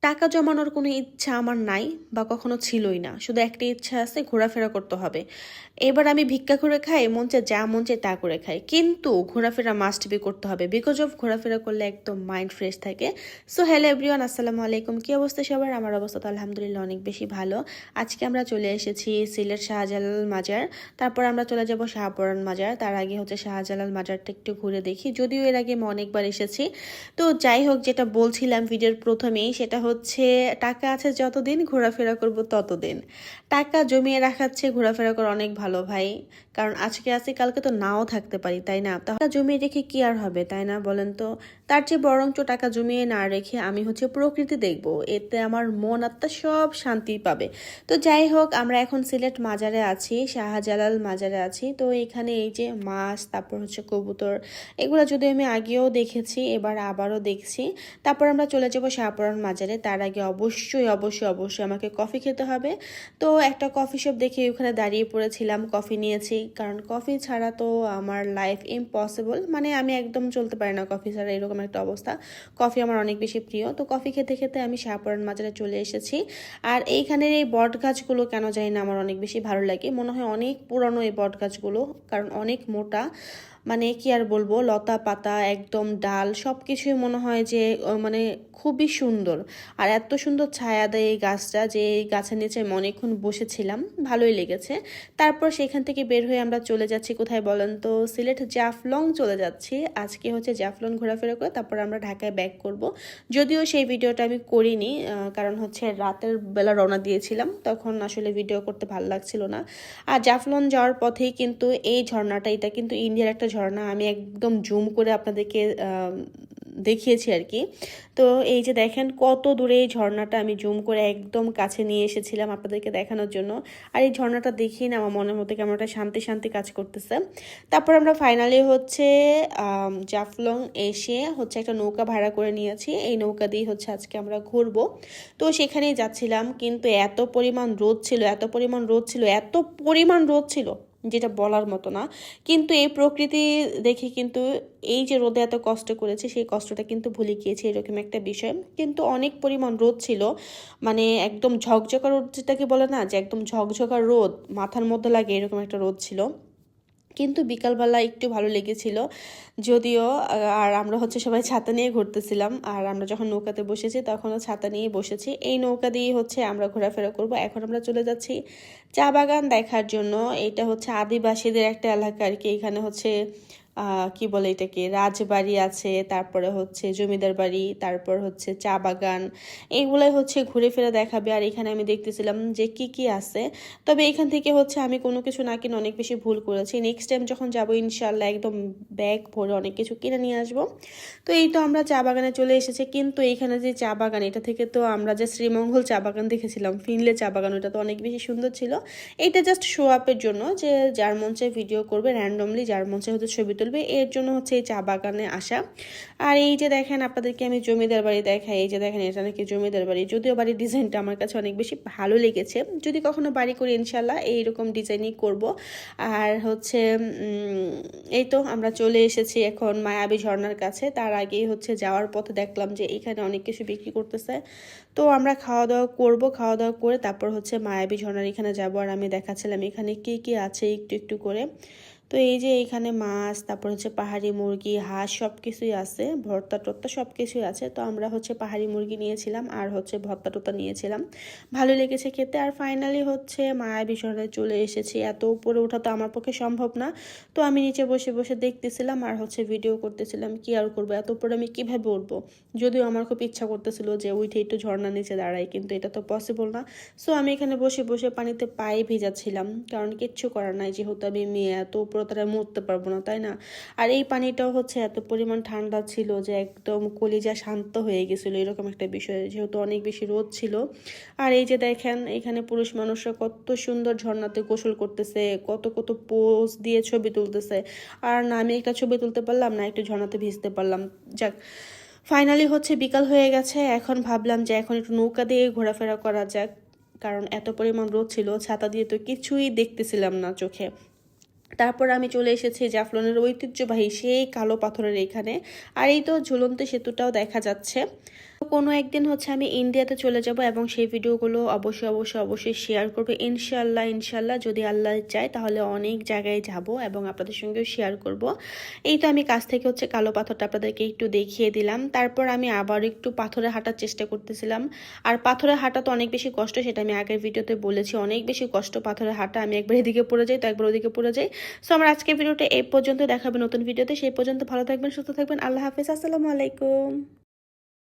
টাকা জমানোর কোনো ইচ্ছা আমার নাই বা কখনো ছিলই না। শুধু একটা ইচ্ছা আছে, ঘোরাফেরা করতে হবে। এবার আমি ভিক্ষা করে খাই, মন চায় যা মন চায় তা করে খাই। কিন্তু ঘোরাফেরা মাস্ট বি করতে হবে। বিকজ অফ ঘোরাফেরা করলে একদম মাইন্ড ফ্রেশ থাকে। সো হ্যালো এভরিওয়ান, আসসালামু আলাইকুম। কি অবস্থা সবার? আমার অবস্থা তো আলহামদুলিল্লাহ অনেক বেশি ভালো। আজকে আমরা চলে এসেছি সিলেট শাহজালাল মাজার। তারপর আমরা চলে যাব শাহপরান মাজার। তার আগে হচ্ছে শাহজালাল মাজারটা একটু ঘুরে দেখি। যদিও এর আগে আমি অনেকবার এসেছি। তো যাই হোক, যেটা বলছিলাম ভিডিওর প্রথমেই, সেটা হচ্ছে টাকা আছে যতদিন ঘোরাফেরা করব ততদিন। টাকা জমিয়ে রাখাচ্ছে ঘোরাফেরা করা অনেক ভালো ভাই। কারণ আজকে আছে কালকে তো নাও থাকতে পারি, তাই না? টাকা জমিয়ে রেখে কি আর হবে, তাই না বলেন তো? তার চেয়ে বরঞ্চ টাকা জমিয়ে না রেখে আমি হচ্ছে প্রকৃতি দেখব। এতে আমার মন আত্মা সব শান্তি পাবে। তো যাই হোক, আমরা এখন সিলেট মাজারে আছি, শাহজালাল মাজারে আছি। তো এখানে এই যে মাছ, তারপর হচ্ছে কবুতর, এগুলো যদি আমি আগেও দেখেছি, এবার আবারও দেখছি। তারপর আমরা চলে যাব শাহপরান মাজারে। তার আগে অবশ্যই অবশ্যই অবশ্যই আমাকে কফি খেতে হবে। তো একটা কফি শপ দেখে ওখানে দাঁড়িয়ে পড়েছিলাম, কফি নিয়েছি। কারণ কফি ছাড়া তো আমার লাইফ ইম্পসিবল, মানে আমি একদম চলতে পারি না কফি ছাড়া, এরকম একটা অবস্থা। কফি আমার অনেক বেশি প্রিয়। তো কফি খেতে খেতে আমি শাহপরান মাজারে চলে এসেছি। আর এইখানের এই বট গাছগুলো কেন জানি না আমার অনেক বেশি ভালো লাগে। মনে হয় অনেক পুরানো এই বট গাছগুলো, কারণ অনেক মোটা। মানে কি আর বলবো, লতা পাতা একদম ডাল সব কিছুই মনে হয় যে মানে খুবই সুন্দর। আর এত সুন্দর ছায়া দেয় এই গাছটা, যে এই গাছের নিচে আমি অনেকক্ষণ বসেছিলাম, ভালোই লেগেছে। তারপর সেখান থেকে বের হয়ে আমরা চলে যাচ্ছি কোথায় বলেন তো? সিলেট জাফলং চলে যাচ্ছি। আজকে হচ্ছে জাফলং ঘোরাফেরা করে তারপর আমরা ঢাকায় ব্যাক করব। যদিও সেই ভিডিওটা আমি করিনি, কারণ হচ্ছে রাতের বেলা রওনা দিয়েছিলাম, তখন আসলে ভিডিও করতে ভালো লাগছিল না। আর জাফলং যাওয়ার পথেই কিন্তু এই ঝর্ণাটা, এটা কিন্তু ইন্ডিয়ার একটা ঝর্ণা। আমি একদম জুম করে আপনাদেরকে দেখিয়েছি আর কি। তো এই যে দেখেন কত দূরে এই ঝর্ণাটা, আমি জুম করে একদম কাছে নিয়ে এসেছিলাম আপনাদেরকে দেখানোর জন্য। আর এই ঝর্ণাটা দেখি না আমার মনের মধ্যে কেমন একটা শান্তি শান্তি কাজ করতেছে। তারপর আমরা ফাইনালি হচ্ছে জাফলং এসে হচ্ছে একটা নৌকা ভাড়া করে নিয়েছি। এই নৌকা দিয়ে হচ্ছে আজকে আমরা ঘুরবো। তো সেখানেই যাচ্ছিলাম, কিন্তু এত পরিমাণ রোদ ছিল, এত পরিমাণ রোদ ছিল, এত পরিমাণ রোদ ছিল যেটা বলার মতো না। কিন্তু এই প্রকৃতি দেখে কিন্তু এই যে রোদে এত কষ্ট করেছে, সেই কষ্টটা কিন্তু ভুলে গিয়েছে, এরকম একটা বিষয়। কিন্তু অনেক পরিমাণ রোদ ছিল, মানে একদম ঝকঝকা রোদ যেটাকে বলে না, যে একদম ঝকঝকা রোদ মাথার মধ্যে লাগে, এরকম একটা রোদ ছিল। কিন্তু বিকালবেলা একটু ভালো লেগেছিল যদিও। আর আমরা হচ্ছে সবাই ছাতা নিয়ে ঘুরতেছিলাম। আর আমরা যখন নৌকাতে বসেছি তখনও ছাতা নিয়ে বসেছি। এই নৌকা দিয়ে হচ্ছে আমরা ঘোরাফেরা করব। এখন আমরা চলে যাচ্ছি চা বাগান দেখার জন্য। এটা হচ্ছে আদিবাসীদের একটা এলাকা আর কি। এখানে হচ্ছে কি বলে এটাকে, রাজবাড়ি আছে, তারপরে হচ্ছে জমিদার বাড়ি, তারপর হচ্ছে চা বাগান, এইগুলাই হচ্ছে ঘুরে ফিরে দেখাবে। আর এখানে আমি দেখতেছিলাম যে কি কি আছে। তবে এখান থেকে হচ্ছে আমি কোনো কিছু না কিনে অনেক বেশি ভুল করেছি। নেক্সট টাইম যখন যাবো ইনশাল্লাহ একদম ব্যাগ ভরে অনেক কিছু কিনে নিয়ে আসবো। তো এই তো আমরা চা বাগানে চলে এসেছি। কিন্তু এইখানে যে চা বাগান, এটা থেকে তো আমরা যে শ্রীমঙ্গল চা বাগান দেখেছিলাম, ফিনলে চা বাগান, ওটা তো অনেক বেশি সুন্দর ছিল। এটা জাস্ট শো আপের জন্য, যে যার মন চায় ভিডিও করবে র্যান্ডমলি, যার মন চায় হচ্ছে ছবি তুলবে, এর জন্য হচ্ছে এই চা বাগানে আসা। আর এই যে দেখেন, আপনাদেরকে আমি জমিদার বাড়ি দেখাই। এই যে দেখেন, এটা নাকি জমিদার বাড়ি। যদিও বাড়ির ডিজাইনটা আমার কাছে অনেক বেশি ভালো লেগেছে। যদি কখনো বাড়ি করি ইনশাল্লাহ এইরকম ডিজাইনই করব। আর হচ্ছে এই তো আমরা চলে এসেছি এখন মায়াবী ঝর্ণার কাছে। তার আগেই হচ্ছে যাওয়ার পথে দেখলাম যে এখানে অনেক কিছু বিক্রি করতেছে। তো আমরা খাওয়া দাওয়া করব, খাওয়া দাওয়া করে তারপর হচ্ছে মায়াবী ঝর্ণার এখানে যাবো। আর আমি দেখাচ্ছিলাম এখানে কি কি আছে একটু একটু করে। তো এই যে এখানে মাছ, তারপর হচ্ছে পাহাড়ি মুরগি, হাঁস সব কিছুই আছে, ভর্তা টর্তা সব কিছুই আছে। তো আমরা হচ্ছে পাহাড়ি মুরগি নিয়েছিলাম আর হচ্ছে ভর্তা টর্তা নিয়েছিলাম, ভালো লেগেছে খেতে। আর ফাইনালি হচ্ছে মায়াবী ঝর্ণায় চলে এসেছি। এত উপরে ওঠা তো আমার পক্ষে সম্ভব না। তো আমি নিচে বসে বসে দেখতেছিলাম আর হচ্ছে ভিডিও করতেছিলাম। কি আর করবো, এত উপরে আমি কিভাবে উঠবো? যদিও আমার খুব ইচ্ছা করতেছিল যে উঠে একটু ঝর্ণার নিচে দাঁড়াই, কিন্তু এটা তো পসিবল না। সো আমি এখানে বসে বসে পানিতে পায়ে ভিজাচ্ছিলাম, কারণ কিচ্ছু করার নাই, যেহেতু আমি মেয়ে, এত উপরে তারা মরতে পারবো না, তাই না? আর এই পানিটাও হচ্ছে এত পরিমাণ ঠান্ডা ছিল যে একদম কলিজা শান্ত হয়ে গেছিলো, এরকম একটা বিষয়, যেহেতু অনেক বেশি রোদ ছিল। আর এই যে দেখেন, এখানে পুরুষ মানুষরা কত সুন্দর ঝর্ণাতে গোসল করতেছে, কত কত পোজ দিয়ে ছবি তুলতেছে। আর না আমি একটা ছবি তুলতে পারলাম, না একটু ঝর্ণাতে ভিজতে পারলাম। যাক, ফাইনালি হচ্ছে বিকাল হয়ে গেছে। এখন ভাবলাম যে এখন একটু নৌকা দিয়ে ঘোরাফেরা করা যাক, কারণ এত পরিমাণ রোদ ছিল, ছাতা দিয়ে তো কিছুই দেখতেছিলাম না চোখে। তারপর আমি চলে এসেছি জাফলনের ঐতিহ্যবাহী সেই কালো পাথরের এখানে। আর এই তো ঝুলন্ত সেতুটাও দেখা যাচ্ছে। কোনো একদিন হচ্ছে আমি ইন্ডিয়াতে চলে যাব এবং সেই ভিডিওগুলো অবশ্যই শেয়ার করবো ইনশাল্লাহ যদি আল্লাহ চায় তাহলে অনেক জায়গায় যাব এবং আপনাদের সঙ্গেও শেয়ার করব। এই তো আমি কাছ থেকে হচ্ছে কালো পাথরটা আপনাদেরকে একটু দেখিয়ে দিলাম। তারপর আমি আবার একটু পাথরে হাঁটার চেষ্টা করতেছিলাম। আর পাথরে হাঁটা তো অনেক বেশি কষ্ট, সেটা আমি আগের ভিডিওতে বলেছি, অনেক বেশি কষ্ট পাথরে হাঁটা। আমি একবার এদিকে পড়ে যাই তো একবার ওদিকে পড়ে যাই। সো আমার আজকের ভিডিওটা এই পর্যন্ত, দেখাবে নতুন ভিডিওতে। সেই পর্যন্ত ভালো থাকবেন, সুস্থ থাকবেন। আল্লাহ হাফেজ, আসসালামু আলাইকুম।